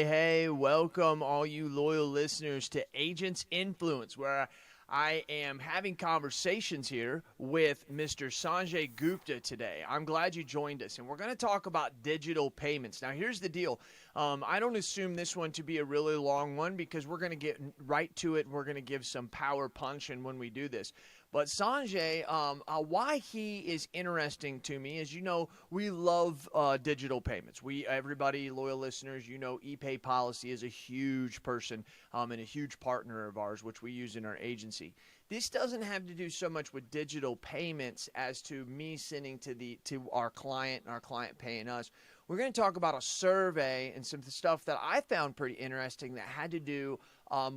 Hey, welcome all you loyal listeners to Agents Influence, where I am having conversations here with Mr. Sanjay Gupta today. I'm glad you joined us, and we're going to talk about digital payments. Now, here's the deal. I don't assume this one to be a really long one because we're going to get right to it. We're going to give some power punch and when we do this. But Sanjay, why he is interesting to me is, we love digital payments. Everybody, loyal listeners, ePay Policy is a huge person and a huge partner of ours, which we use in our agency. This doesn't have to do so much with digital payments as to me sending to our client and our client paying us. We're going to talk about a survey and some stuff that I found pretty interesting that had to do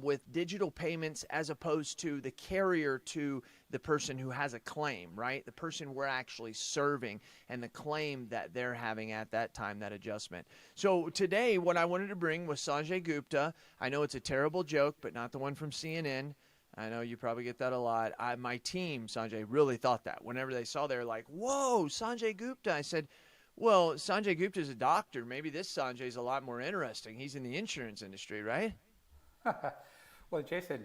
with digital payments as opposed to the carrier to the person who has a claim, right? The person we're actually serving and the claim that they're having at that time, that adjustment. So today, what I wanted to bring was Sanjay Gupta. I know it's a terrible joke, but not the one from CNN. I know you probably get that a lot. My team, Sanjay, really thought that. Whenever they saw, they were like, whoa, Sanjay Gupta. I said, well, Sanjay Gupta is a doctor. Maybe this Sanjay is a lot more interesting. He's in the insurance industry, right? Well, Jason,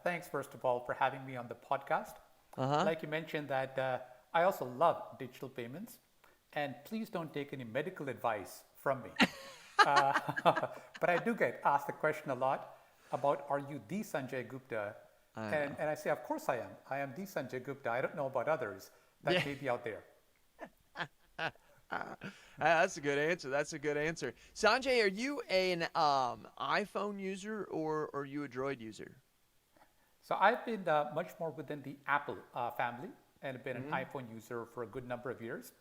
thanks first of all for having me on the podcast. Like you mentioned that I also love digital payments, and please don't take any medical advice from me. But I do get asked the question a lot about, are you the Sanjay Gupta? And I say, of course I am. I am the Sanjay Gupta. I don't know about others that may be out there. That's a good answer. That's a good answer. Sanjay, are you an iPhone user or are you a Droid user? So I've been much more within the Apple family and have been an iPhone user for a good number of years.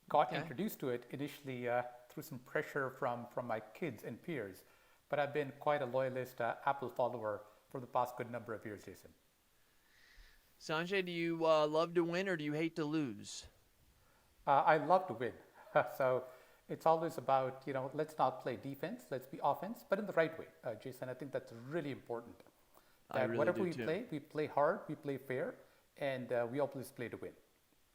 Got introduced to it initially through some pressure from my kids and peers, but I've been quite a loyalist Apple follower for the past good number of years, Jason. Sanjay, do you love to win or do you hate to lose? I love to win. So it's always about, let's not play defense, let's be offense, but in the right way, Jason. I think that's really important. That really whatever do we play hard, we play fair, and we always play to win.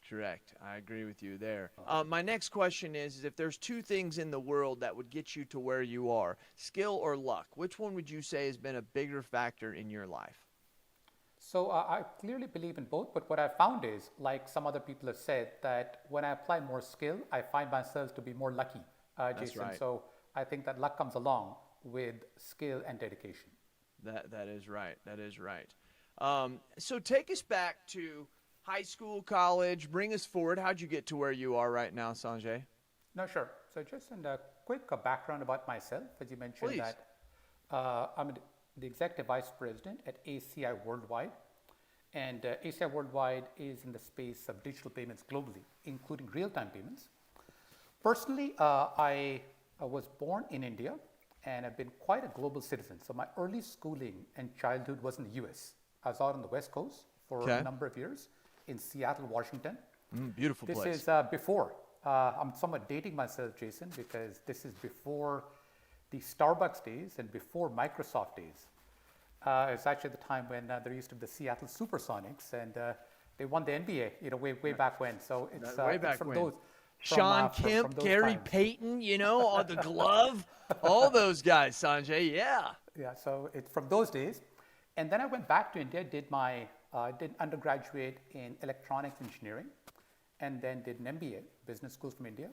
Correct. I agree with you there. My next question is if there's two things in the world that would get you to where you are, skill or luck, which one would you say has been a bigger factor in your life? So I clearly believe in both, but what I found is, like some other people have said, that when I apply more skill, I find myself to be more lucky, Jason. That's right. So I think that luck comes along with skill and dedication. That is right. That is right. So take us back to high school, college. Bring us forward. How'd you get to where you are right now, Sanjay? No, sure. So just a quick background about myself, as you mentioned. Please. That I'm the Executive Vice President at ACI Worldwide. And ACI Worldwide is in the space of digital payments globally, including real-time payments. Personally, I was born in India and I've been quite a global citizen. So my early schooling and childhood was in the US. I was out on the West Coast for a number of years in Seattle, Washington. Beautiful place. This is before, I'm somewhat dating myself, Jason, because this is before the Starbucks days and before Microsoft days. It's actually the time when there used to be the Seattle Supersonics, and they won the NBA, way back when. So it's, way back it's from when. those. Sean Kemp, from those Gary times. Payton, on the glove, all those guys, Sanjay, yeah. Yeah, so it's from those days. And then I went back to India, did undergraduate in electronics engineering, and then did an MBA, business school from India.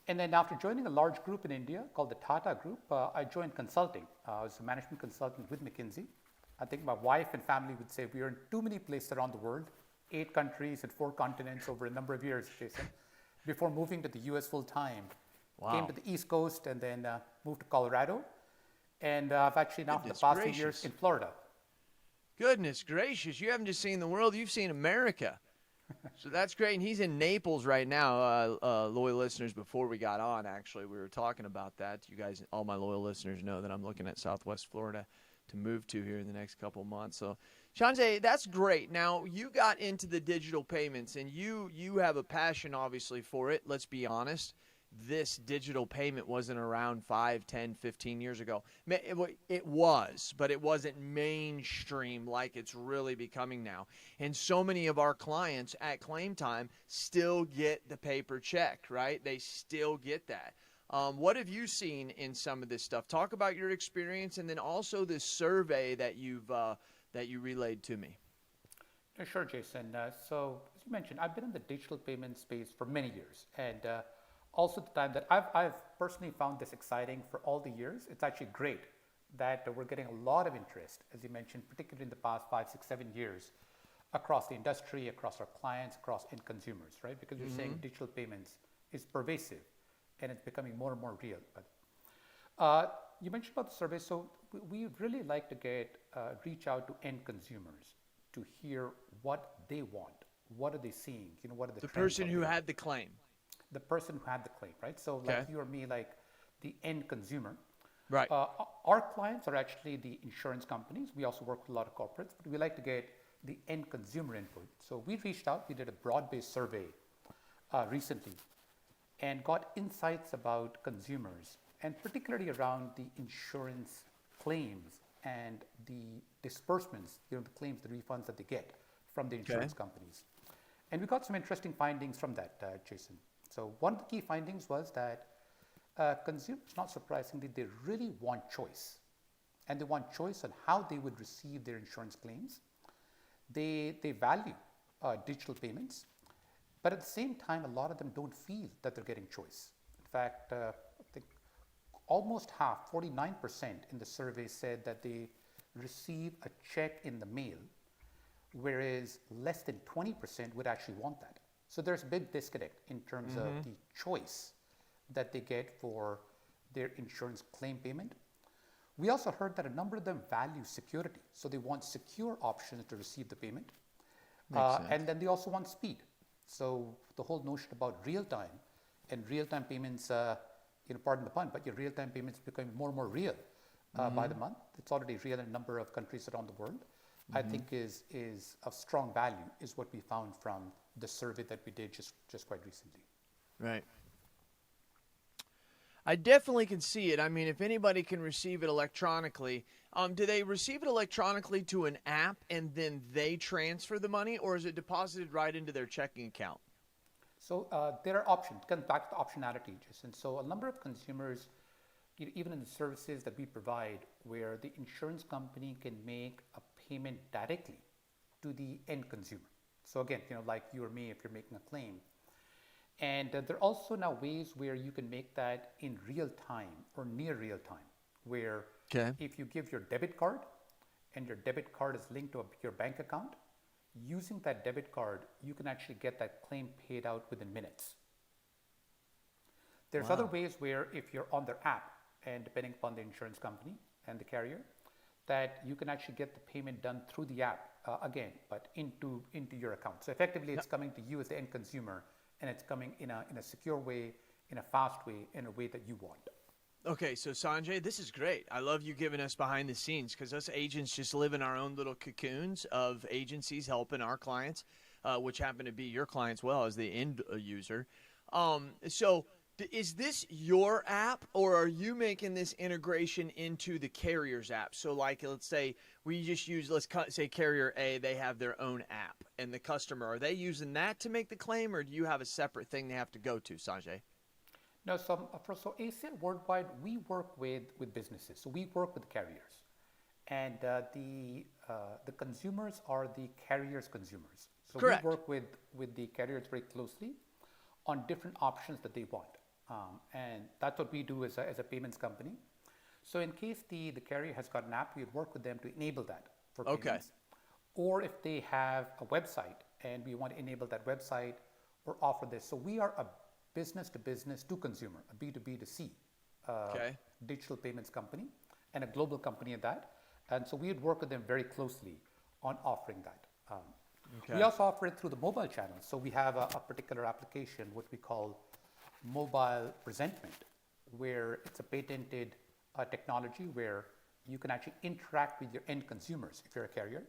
And then after joining a large group in India called the Tata Group, I joined consulting. I was a management consultant with McKinsey. I think my wife and family would say we are in too many places around the world, 8 countries and 4 continents over a number of years, Jason, before moving to the US full time. Wow. Came to the East Coast and then moved to Colorado. And I've actually now for the past few years in Florida. Goodness gracious, you haven't just seen the world, you've seen America. So that's great. And he's in Naples right now. Loyal listeners, before we got on, actually, we were talking about that. You guys, all my loyal listeners know that I'm looking at Southwest Florida to move to here in the next couple of months. So, Sanjay, that's great. Now, you got into the digital payments, and you have a passion, obviously, for it. Let's be honest. This digital payment wasn't around 5, 10, 15 years ago. It was, but it wasn't mainstream like it's really becoming now. And so many of our clients at claim time still get the paper check, right? They still get that. What have you seen in some of this stuff? Talk about your experience, and then also this survey that you relayed to me. Sure, Jason. So, as you mentioned, I've been in the digital payment space for many years, and also the time that I've personally found this exciting for all the years. It's actually great that we're getting a lot of interest, as you mentioned, particularly in the past 5, 6, 7 years, across the industry, across our clients, across end consumers, right? Because you're saying digital payments is pervasive, and it's becoming more and more real. But you mentioned about the survey, so we really like to reach out to end consumers to hear what they want, what are they seeing, what are the The trends person out who there. had the claim. The person who had the claim, right? So Okay. like you or me, like the end consumer. Right. Our clients are actually the insurance companies. We also work with a lot of corporates, but we like to get the end consumer input. So we reached out, we did a broad-based survey recently and got insights about consumers, and particularly around the insurance claims and the disbursements, the claims, the refunds that they get from the insurance companies. And we got some interesting findings from that, Jason. So one of the key findings was that consumers, not surprisingly, they really want choice. And they want choice on how they would receive their insurance claims. They value digital payments, but at the same time, a lot of them don't feel that they're getting choice. In fact, I think almost half, 49% in the survey said that they receive a check in the mail, whereas less than 20% would actually want that. So there's a big disconnect in terms of the choice that they get for their insurance claim payment. We also heard that a number of them value security, so they want secure options to receive the payment. And then they also want speed. So the whole notion about real-time and real-time payments, pardon the pun, but your real-time payments becoming more and more real by the month. It's already real in a number of countries around the world. I think is of strong value, is what we found from the survey that we did just quite recently. Right. I definitely can see it. I mean, if anybody can receive it electronically, do they receive it electronically to an app and then they transfer the money, or is it deposited right into their checking account? So there are options, comes back to optionality, Jason. So a number of consumers, even in the services that we provide, where the insurance company can make a payment directly to the end consumer. So again, like you or me, if you're making a claim. And there are also now ways where you can make that in real time or near real time, where if you give your debit card and your debit card is linked to your bank account, using that debit card, you can actually get that claim paid out within minutes. There's other ways where if you're on their app, and depending upon the insurance company and the carrier, that you can actually get the payment done through the app again, but into your account. So effectively, it's coming to you as the end consumer, and it's coming in a secure way, in a fast way, in a way that you want. Okay, so Sanjay, this is great. I love you giving us behind the scenes, because us agents just live in our own little cocoons of agencies helping our clients, which happen to be your clients well as the end user. So is this your app, or are you making this integration into the carrier's app? So like, let's say we just use, say Carrier A, they have their own app, and the customer, are they using that to make the claim, or do you have a separate thing they have to go to, Sanjay? No, so ACI Worldwide, we work with businesses. So we work with carriers, and the consumers are the carriers' consumers. So Correct. we work with the carriers very closely on different options that they want, and that's what we do as a payments company. So in case the carrier has got an app, we would work with them to enable that for payments. Or if they have a website and we want to enable that website or offer this. So we are a business to business to consumer, a B2B to C digital payments company, and a global company at that. And so we would work with them very closely on offering that. We also offer it through the mobile channel. So we have a particular application, what we call mobile presentment, where it's a patented technology where you can actually interact with your end consumers if you're a carrier,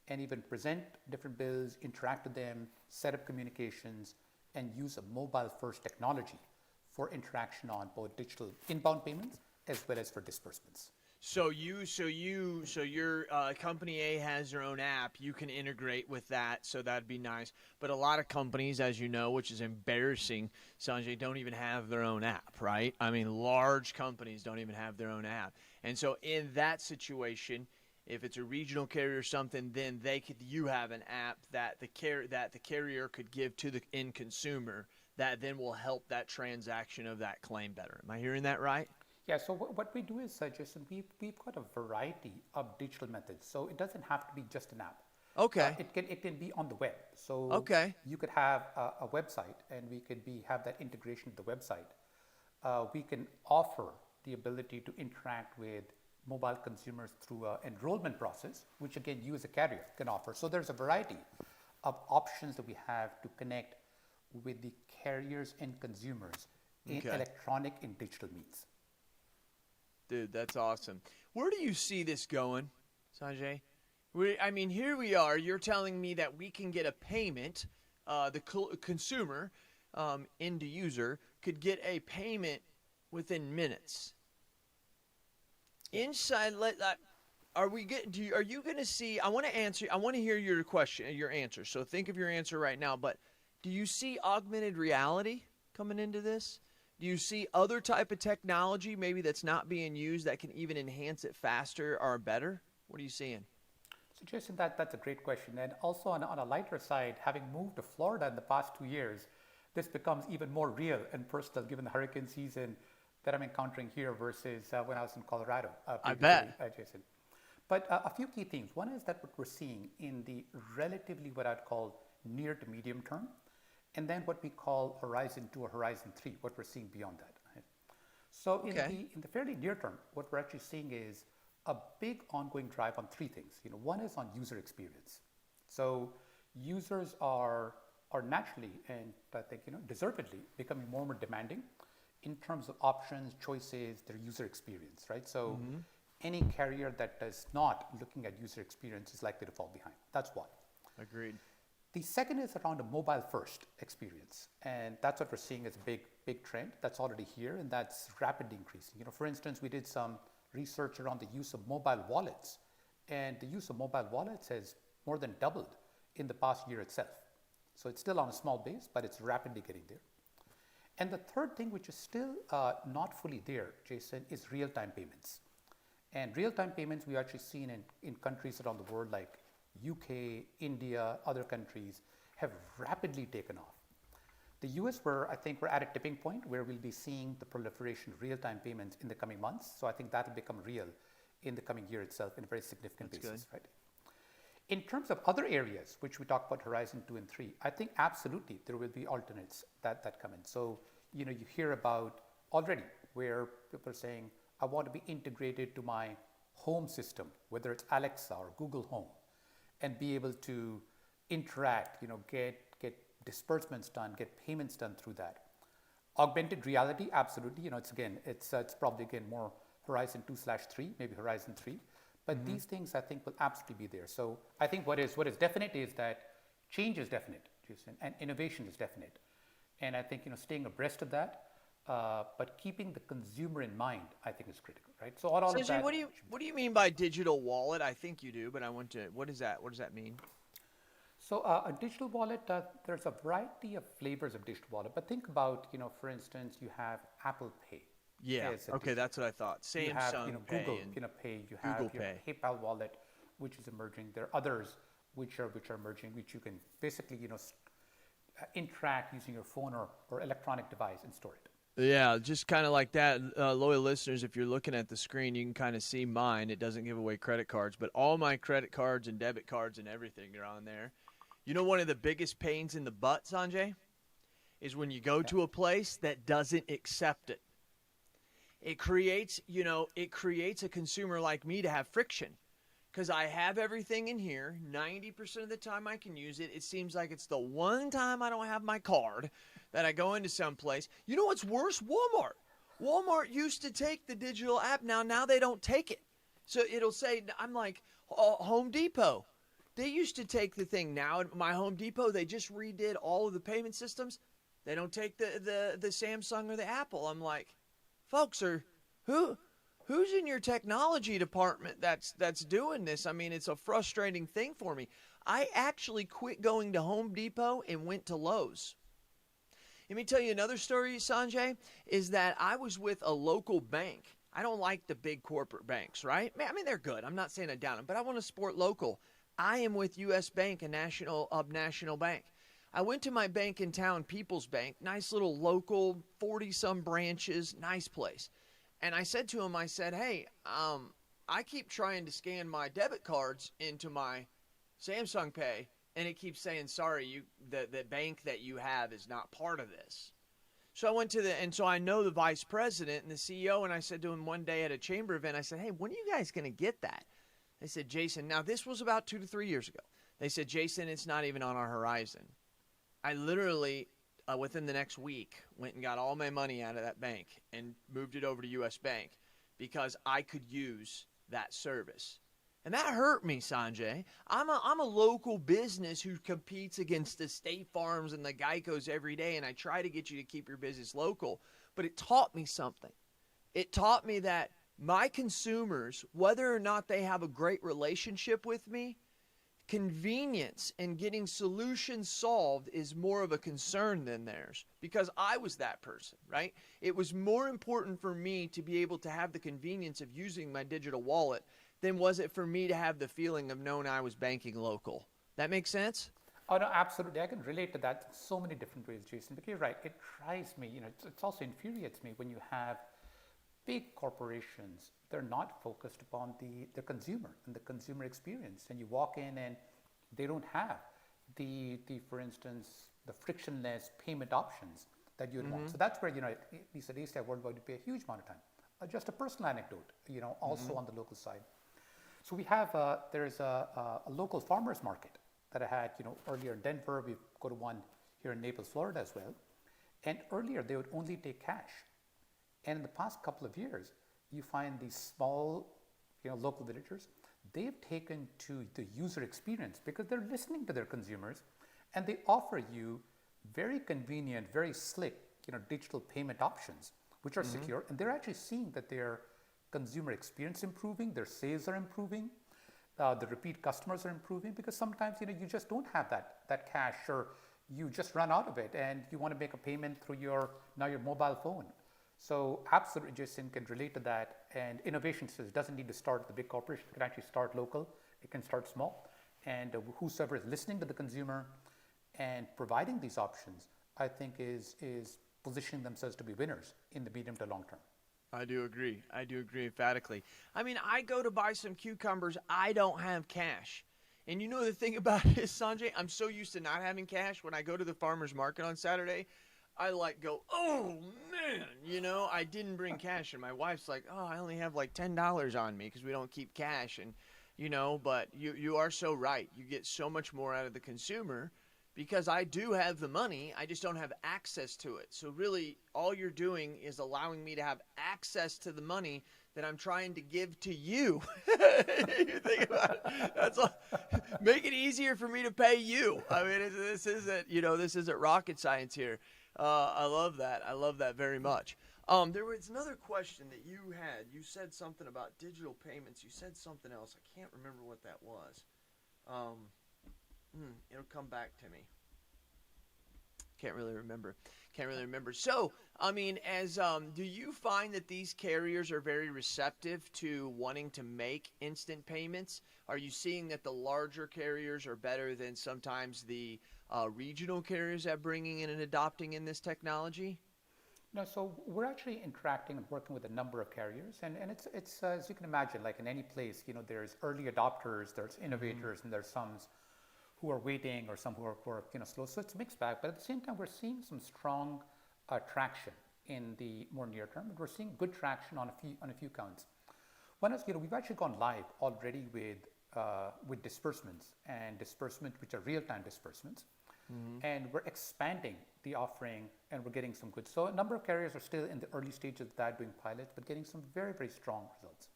and even present different bills, interact with them, set up communications, and use a mobile-first technology for interaction on both digital inbound payments as well as for disbursements. So your company A has their own app. You can integrate with that, so that'd be nice. But a lot of companies, as you know, which is embarrassing, Sanjay, don't even have their own app, right? I mean, large companies don't even have their own app. And so in that situation, if it's a regional carrier or something, then you have an app that the carrier could give to the end consumer that then will help that transaction of that claim better. Am I hearing that right? Yeah, so what we do is, Jason, we've got a variety of digital methods. So it doesn't have to be just an app. Okay. It can be on the web. So Okay. you could have a website, and we could have that integration with the website. We can offer the ability to interact with mobile consumers through an enrollment process, which again you as a carrier can offer. So there's a variety of options that we have to connect with the carriers and consumers in Okay. electronic and digital means. Dude, that's awesome. Where do you see this going, Sanjay? I mean, here we are. You're telling me that we can get a payment. The consumer, end user, could get a payment within minutes. Inside, are you going to see? I want to answer. I want to hear your question, your answer. So think of your answer right now. But do you see augmented reality coming into this? Do you see other type of technology maybe that's not being used that can even enhance it faster or better? What are you seeing? So Jason, that's a great question. And also on a lighter side, having moved to Florida in the past 2 years, this becomes even more real and personal given the hurricane season that I'm encountering here versus when I was in Colorado. I bet. Jason. But a few key things. One is that what we're seeing in the relatively what I'd call near to medium term, and then what we call Horizon 2 or Horizon 3, what we're seeing beyond that. Right? So in the fairly near term, what we're actually seeing is a big ongoing drive on three things. One is on user experience. So users are naturally, and I think deservedly, becoming more and more demanding in terms of options, choices, their user experience, right? So any carrier that is not looking at user experience is likely to fall behind. That's one. Agreed. The second is around a mobile first experience. And that's what we're seeing as a big trend that's already here, and that's rapidly increasing. For instance, we did some research around the use of mobile wallets, and the use of mobile wallets has more than doubled in the past year itself. So it's still on a small base, but it's rapidly getting there. And the third thing, which is still not fully there, Jason, is real-time payments. And real-time payments we've actually seen in countries around the world like UK, India, other countries have rapidly taken off. The US, I think we're at a tipping point where we'll be seeing the proliferation of real-time payments in the coming months. So I think that will become real in the coming year itself in a very significant basis, right? In terms of other areas, which we talk about Horizon 2 and 3, I think absolutely there will be alternates that come in. So, you hear about already where people are saying, I want to be integrated to my home system, whether it's Alexa or Google Home, and be able to interact, get disbursements done, get payments done through that. Augmented reality, absolutely. It's probably more Horizon 2/3, maybe Horizon 3. But these things I think will absolutely be there. So I think what is definite is that change is definite, Jason, and innovation is definite. And I think staying abreast of that, but keeping the consumer in mind, I think is critical, right? So all of that. What do you mean by digital wallet? I think you do, but I want to. What is that? What does that mean? So a digital wallet, there's a variety of flavors of digital wallet. But think about, for instance, you have Apple Pay. Yeah. Okay, that's what I thought. Samsung you have, Pay Google, and Pay. You Google have your Pay. PayPal wallet, which is emerging. There are others which are emerging, which you can basically, interact using your phone or electronic device and store it. Yeah, just kind of like that. Loyal listeners, if you're looking at the screen, you can kind of see mine. It doesn't give away credit cards, but all my credit cards and debit cards and everything are on there. One of the biggest pains in the butt, Sanjay, is when you go to a place that doesn't accept it. It creates a consumer like me to have friction because I have everything in here. 90% of the time I can use it. It seems like it's the one time I don't have my card that I go into some place. You know what's worse? Walmart. Walmart used to take the digital app. Now they don't take it. So it'll say, I'm like, Home Depot. They used to take the thing. Now at my Home Depot, they just redid all of the payment systems. They don't take the Samsung or the Apple. I'm like, folks, who who's in your technology department that's doing this? I mean, it's a frustrating thing for me. I actually quit going to Home Depot and went to Lowe's. Let me tell you another story, Sanjay, is that I was with a local bank. I don't like the big corporate banks, right? I mean, they're good. I'm not saying I doubt them, but I want to support local. I am with U.S. Bank, a national bank. I went to my bank in town, People's Bank, nice little local, 40-some branches, nice place. And I said to him, I said, hey, I keep trying to scan my debit cards into my Samsung Pay, and it keeps saying, sorry, the bank that you have is not part of this. So I went to so I know the vice president and the CEO, and I said to him one day at a chamber event, I said, hey, when are you guys going to get that? They said, Jason, now this was about 2 to 3 years ago. They said, Jason, it's not even on our horizon. I literally, within the next week, went and got all my money out of that bank and moved it over to U.S. Bank because I could use that service. And that hurt me, Sanjay. I'm a local business who competes against the State Farms and the Geicos every day, and I try to get you to keep your business local. But it taught me something. It taught me that my consumers, whether or not they have a great relationship with me, convenience and getting solutions solved is more of a concern than theirs, because I was that person, right? It was more important for me to be able to have the convenience of using my digital wallet than was it for me to have the feeling of knowing I was banking local. That makes sense? Oh, no, absolutely. I can relate to that in so many different ways, Jason. Because you're right, it drives me, it's also infuriates me when you have big corporations. They're not focused upon the consumer and the consumer experience. And you walk in and they don't have for instance, the frictionless payment options that you'd want. So that's where, at least at ACI Worldwide, you pay a huge amount of time. Just a personal anecdote, also on the local side. So we have, there's a local farmers market that I had, earlier in Denver. We go to one here in Naples, Florida as well. And earlier they would only take cash. And in the past couple of years, you find these small, local villagers, they've taken to the user experience because they're listening to their consumers, and they offer you very convenient, very slick, digital payment options, which are secure. And they're actually seeing that their consumer experience improving, their sales are improving, the repeat customers are improving, because sometimes you just don't have that cash, or you just run out of it and you want to make a payment through your mobile phone. So absolutely, Jason can relate to that. And innovation doesn't need to start at the big corporation. It can actually start local. It can start small. And whosoever is listening to the consumer and providing these options, I think is positioning themselves to be winners in the medium to long term. I do agree. I do agree emphatically. I mean, I go to buy some cucumbers. I don't have cash. And the thing about it is, Sanjay, I'm so used to not having cash. When I go to the farmer's market on Saturday, I go, oh man, I didn't bring cash. And my wife's like, oh, I only have like $10 on me because we don't keep cash. And, but you are so right. You get so much more out of the consumer because I do have the money. I just don't have access to it. So really all you're doing is allowing me to have access to the money that I'm trying to give to you. You think about it. That's all. Make it easier for me to pay you. I mean, this isn't rocket science here. I love that. I love that very much. There was another question that you had. You said something about digital payments. You said something else. I can't remember what that was. It'll come back to me. Can't really remember. So, I mean, do you find that these carriers are very receptive to wanting to make instant payments? Are you seeing that the larger carriers are better than sometimes the regional carriers at bringing in and adopting in this technology? No, so we're actually interacting and working with a number of carriers, and it's as you can imagine, like in any place, there's early adopters, there's innovators, and there's some who are waiting, or some who are slow. So it's a mixed bag. But at the same time, we're seeing some strong traction in the more near term, and we're seeing good traction on a few counts. One is, we've actually gone live already with disbursements which are real-time disbursements. And we're expanding the offering, and we're getting some good. So a number of carriers are still in the early stages of that, doing pilots, but getting some very, very strong results.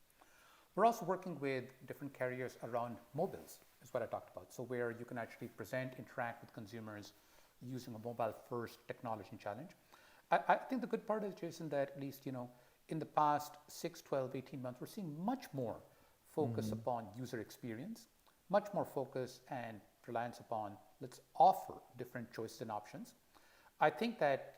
We're also working with different carriers around mobiles, is what I talked about. So where you can actually interact with consumers using a mobile-first technology challenge. I think the good part is, Jason, that at least, in the past 6, 12, 18 months, we're seeing much more focus upon user experience, much more focus and reliance upon let's offer different choices and options. I think that,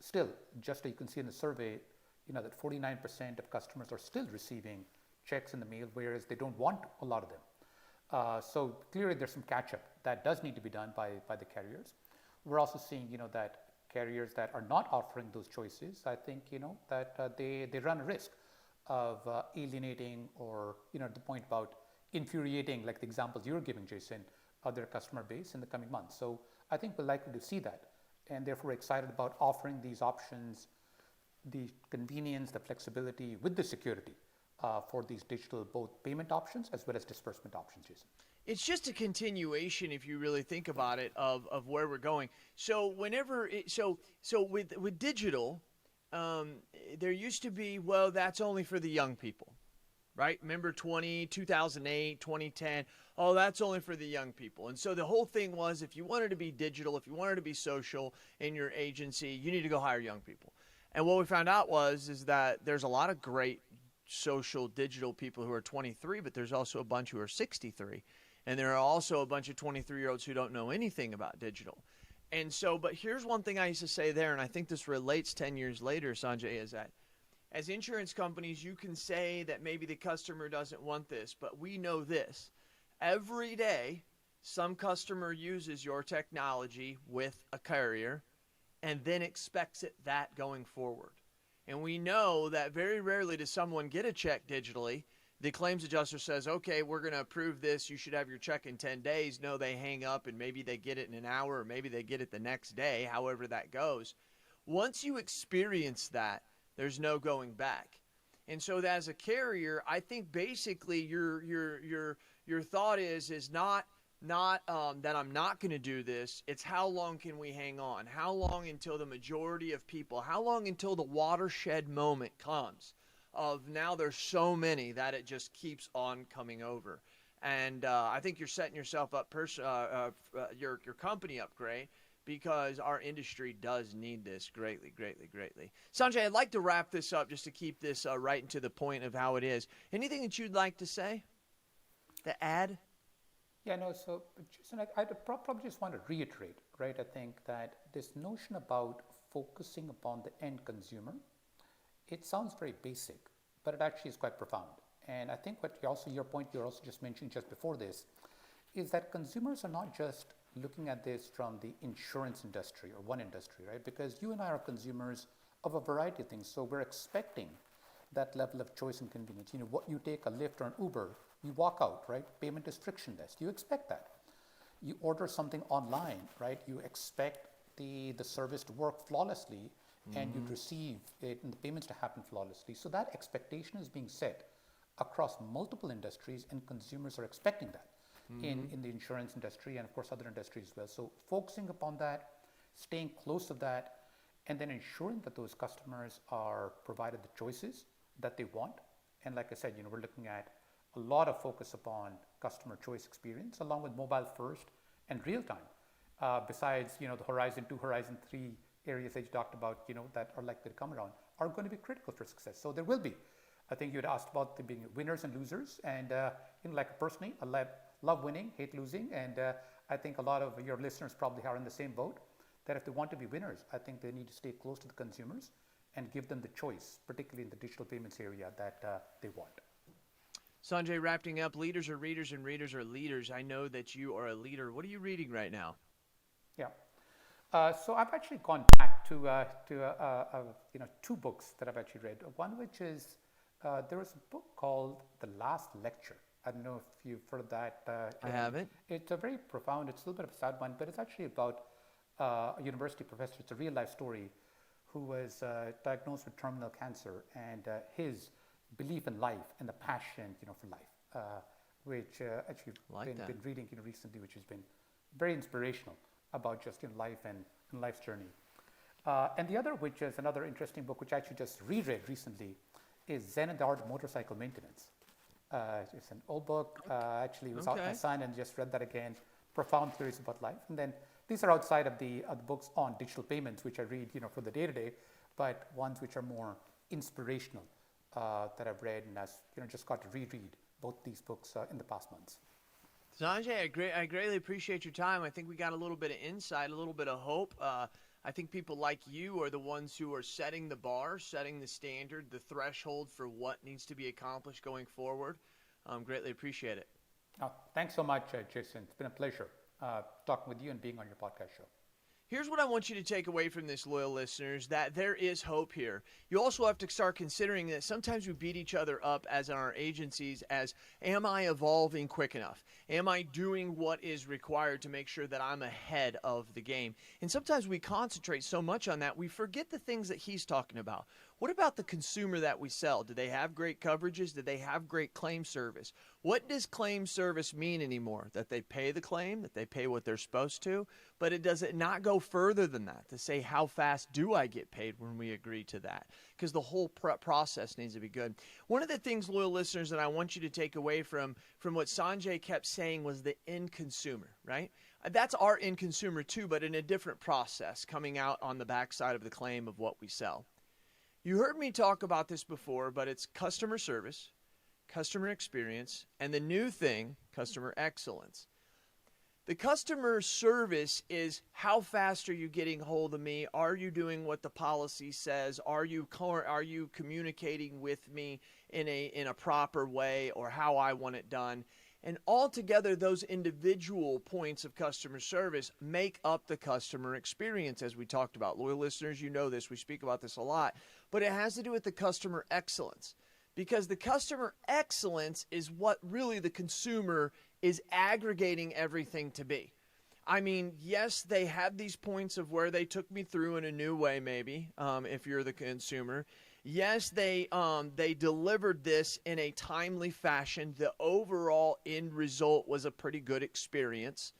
still, just so you can see in the survey, that 49% of customers are still receiving checks in the mail, whereas they don't want a lot of them. So clearly there's some catch up that does need to be done by the carriers. We're also seeing, that carriers that are not offering those choices, I think, that they run a risk of alienating or, the point about infuriating, like the examples you're giving, Jason, of their customer base in the coming months. So I think we're likely to see that, and therefore excited about offering these options, the convenience, the flexibility with the security for these digital both payment options as well as disbursement options, Jason. It's just a continuation, if you really think about it, of where we're going. So with digital, there used to be, well, that's only for the young people, right? Remember 2008, 2010, oh, that's only for the young people. And so the whole thing was, if you wanted to be digital, if you wanted to be social in your agency, you need to go hire young people. And what we found out is that there's a lot of great social digital people who are 23, but there's also a bunch who are 63. And there are also a bunch of 23-year-olds who don't know anything about digital. And so, but here's one thing I used to say there, and I think this relates 10 years later, Sanjay, is that as insurance companies, you can say that maybe the customer doesn't want this, but we know this. Every day, some customer uses your technology with a carrier and then expects that going forward. And we know that very rarely does someone get a check digitally. The claims adjuster says, okay, we're going to approve this. You should have your check in 10 days. No, they hang up and maybe they get it in an hour or maybe they get it the next day, however that goes. Once you experience that, there's no going back. And so as a carrier, I think basically your thought is not that I'm not going to do this. It's how long can we hang on? How long until the majority of people, how long until the watershed moment comes of now there's so many that it just keeps on coming over. And I think you're setting yourself up, your company up great, because our industry does need this greatly, greatly, greatly. Sanjay, I'd like to wrap this up just to keep this right into the point of how it is. Anything that you'd like to say? To add? Yeah, no, so Jason, I probably just want to reiterate, right? I think that this notion about focusing upon the end consumer, it sounds very basic, but it actually is quite profound. And I think your point you also just mentioned just before this, is that consumers are not just looking at this from the insurance industry or one industry, right? Because you and I are consumers of a variety of things. So we're expecting that level of choice and convenience. What you take a Lyft or an Uber, you walk out, right? Payment is frictionless. You expect that. You order something online, right? You expect the service to work flawlessly and you'd receive it and the payments to happen flawlessly. So that expectation is being set across multiple industries and consumers are expecting that in the insurance industry and of course other industries as well. So focusing upon that, staying close to that, and then ensuring that those customers are provided the choices that they want. And like I said, we're looking at a lot of focus upon customer choice experience along with mobile first and real time. Besides, the Horizon 2, Horizon 3 areas that you talked about, that are likely to come around are going to be critical for success. So there will be, I think you had asked about the being winners and losers. And like personally, I love winning, hate losing. And I think a lot of your listeners probably are in the same boat, that if they want to be winners, I think they need to stay close to the consumers and give them the choice, particularly in the digital payments area that they want. Sanjay, wrapping up, leaders are readers and readers are leaders. I know that you are a leader. What are you reading right now? Yeah. So I've actually gone back to two books that I've actually read. One which is, there was a book called The Last Lecture. I don't know if you've heard of that. I haven't. It's a very profound, it's a little bit of a sad one, but it's actually about a university professor. It's a real life story who was diagnosed with terminal cancer and his belief in life and the passion, for life, which actually been reading, recently, which has been very inspirational about just life and life's journey. And the other, which is another interesting book, which I actually just reread recently, is Zen and the Art of Motorcycle Maintenance. It's an old book. Actually, it was out my son and just read that again. Profound theories about life. And then these are outside of the books on digital payments, which I read, for the day-to-day, but ones which are more inspirational that I've read, and has just got to reread both these books in the past months. Sanjay, I greatly appreciate your time. I think we got a little bit of insight, a little bit of hope. I think people like you are the ones who are setting the bar, setting the standard, the threshold for what needs to be accomplished going forward. Greatly appreciate it. Oh, thanks so much, Jason. It's been a pleasure talking with you and being on your podcast show. Here's what I want you to take away from this, loyal listeners, that there is hope here. You also have to start considering that sometimes we beat each other up as in our agencies as, am I evolving quick enough? Am I doing what is required to make sure that I'm ahead of the game? And sometimes we concentrate so much on that, we forget the things that he's talking about. What about the consumer that we sell? Do they have great coverages? Do they have great claim service? What does claim service mean anymore? That they pay the claim, that they pay what they're supposed to, but it does it not go further than that to say how fast do I get paid when we agree to that? Because the whole process needs to be good. One of the things, loyal listeners, that I want you to take away from what Sanjay kept saying was the end consumer, right? That's our end consumer too, but in a different process coming out on the backside of the claim of what we sell. You heard me talk about this before, but it's customer service, customer experience, and the new thing, customer excellence. The customer service is how fast are you getting hold of me? Are you doing what the policy says? Are you communicating with me in a proper way or how I want it done? And altogether, those individual points of customer service make up the customer experience, as we talked about. Loyal listeners, you know this. We speak about this a lot. But it has to do with the customer excellence. Because the customer excellence is what really the consumer is aggregating everything to be. I mean, yes, they have these points of where they took me through in a new way, maybe, if you're the consumer. Yes, they delivered this in a timely fashion. The overall end result was a pretty good experience.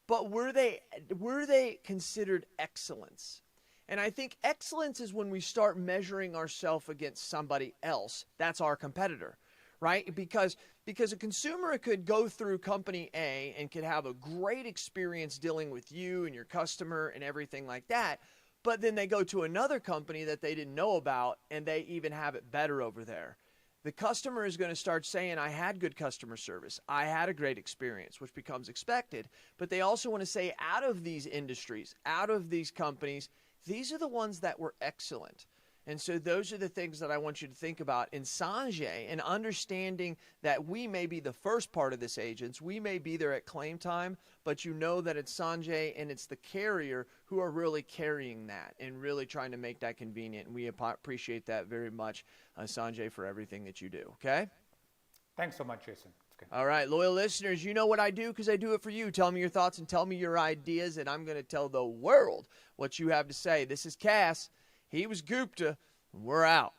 But were they considered excellence? And I think excellence is when we start measuring ourselves against somebody else. That's our competitor, right? Because a consumer could go through company A and could have a great experience dealing with you and your customer and everything like that. But then they go to another company that they didn't know about, and they even have it better over there. The customer is going to start saying, I had good customer service. I had a great experience, which becomes expected. But they also want to say, out of these industries, out of these companies, these are the ones that were excellent. And so those are the things that I want you to think about in Sanjay, and understanding that we may be the first part of this agents. We may be there at claim time, but you know that it's Sanjay and it's the carrier who are really carrying that and really trying to make that convenient. And we appreciate that very much, Sanjay, for everything that you do. Okay? Thanks so much, Jason. All right, loyal listeners, you know what I do because I do it for you. Tell me your thoughts and tell me your ideas, and I'm going to tell the world what you have to say. This is Cass. He was Gupta. We're out.